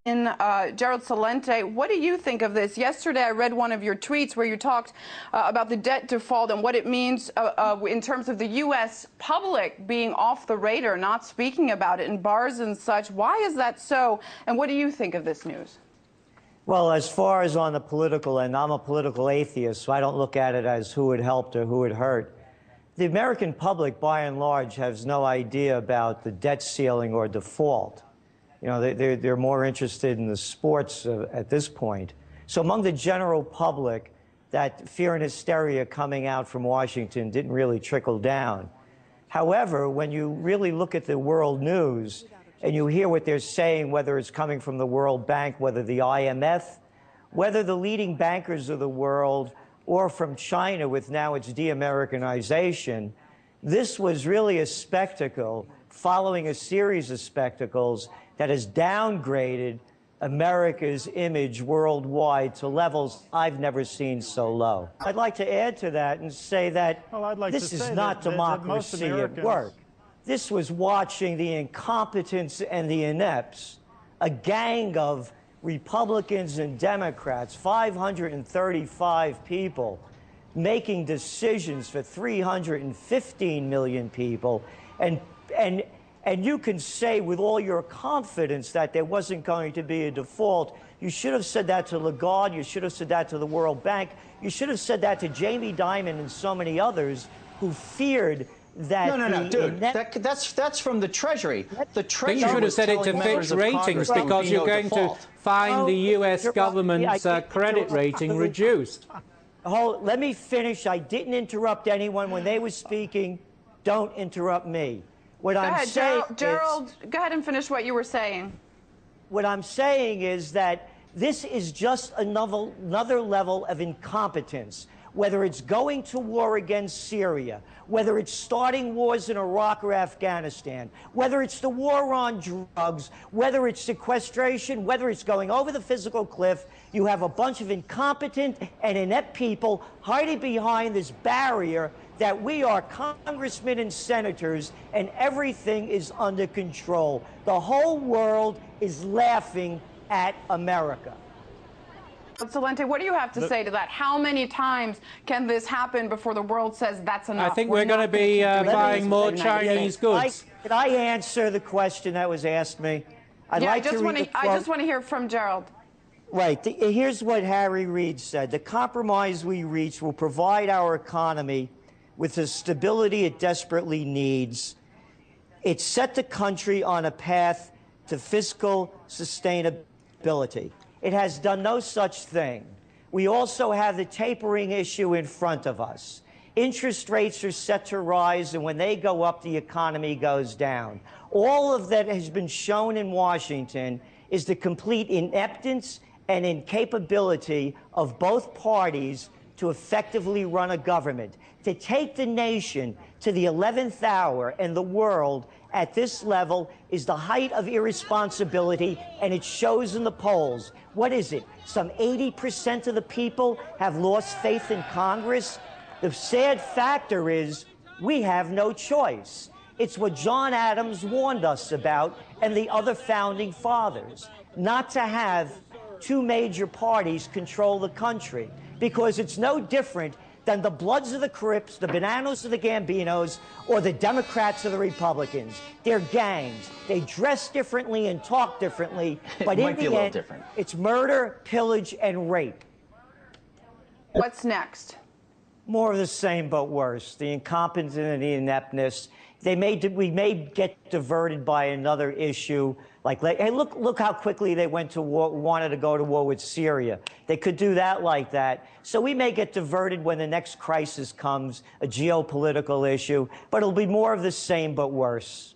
Gerald Celente, what do you think of this? Yesterday, I read one of your tweets where you talked about the debt default and what it means in terms of the U.S. public being off the radar, not speaking about it in bars and such. Why is that so? And what do you think of this news? Well, as far as on the political end, I'm a political atheist, so I don't look at it as who it helped or who it hurt. The American public, by and large, has no idea about the debt ceiling or default. You know, they're more interested in the sports at this point. So among the general public, that fear and hysteria coming out from Washington didn't really trickle down. However, when you really look at the world news and you hear what they're saying, whether it's coming from the World Bank, whether the IMF, whether the leading bankers of the world, or from China with now its de-Americanization, this was really a spectacle following a series of spectacles that has downgraded America's image worldwide to levels I've never seen so low. I'd like to add to that and say that this is not democracy at work. This was watching the incompetence and the inepts, a gang of Republicans and Democrats, 535 people, making decisions for 315 million people, and you can say with all your confidence that there wasn't going to be a default. You should have said that to Lagarde. You should have said that to the World Bank. You should have said that to Jamie Dimon and so many others who feared that. No, dude. That's from the Treasury. The Treasury. You should have said it to fix ratings because you're going to find the U.S. government's credit rating reduced. Let me finish. I didn't interrupt anyone when they were speaking. Don't interrupt me. What I'm saying, Gerald, go ahead and finish what you were saying. What I'm saying is that this is just another level of incompetence. Whether it's going to war against Syria, whether it's starting wars in Iraq or Afghanistan, whether it's the war on drugs, whether it's sequestration, whether it's going over the physical cliff, you have a bunch of incompetent and inept people hiding behind this barrier that we are congressmen and senators and everything is under control. The whole world is laughing at America. Celente, what do you have to say to that? How many times can this happen before the world says that's enough? I think we're going to be buying more Chinese goods. Could I answer the question that was asked me? I just want to hear from Gerald. Right. Here's what Harry Reid said. The compromise we reach will provide our economy with the stability it desperately needs. It set the country on a path to fiscal sustainability. It has done no such thing. We also have the tapering issue in front of us. Interest rates are set to rise, and when they go up, the economy goes down. All of that has been shown in Washington is the complete ineptness and incapability of both parties to effectively run a government. To take the nation to the 11th hour and the world at this level is the height of irresponsibility, and it shows in the polls. What is it? Some 80% of the people have lost faith in Congress. The sad factor is we have no choice. It's what John Adams warned us about and the other founding fathers, not to have two major parties control the country, because it's no different than the Bloods of the Crips, the Bananas of the Gambinos, or the Democrats of the Republicans. They're gangs. They dress differently and talk differently, but in the end, it's murder, pillage, and rape. What's next? More of the same, but worse. The incompetence and the ineptness. We may get diverted by another issue. Like, hey, look how quickly they went to war, wanted to go to war with Syria. They could do that like that. So we may get diverted when the next crisis comes, a geopolitical issue, but it'll be more of the same, but worse.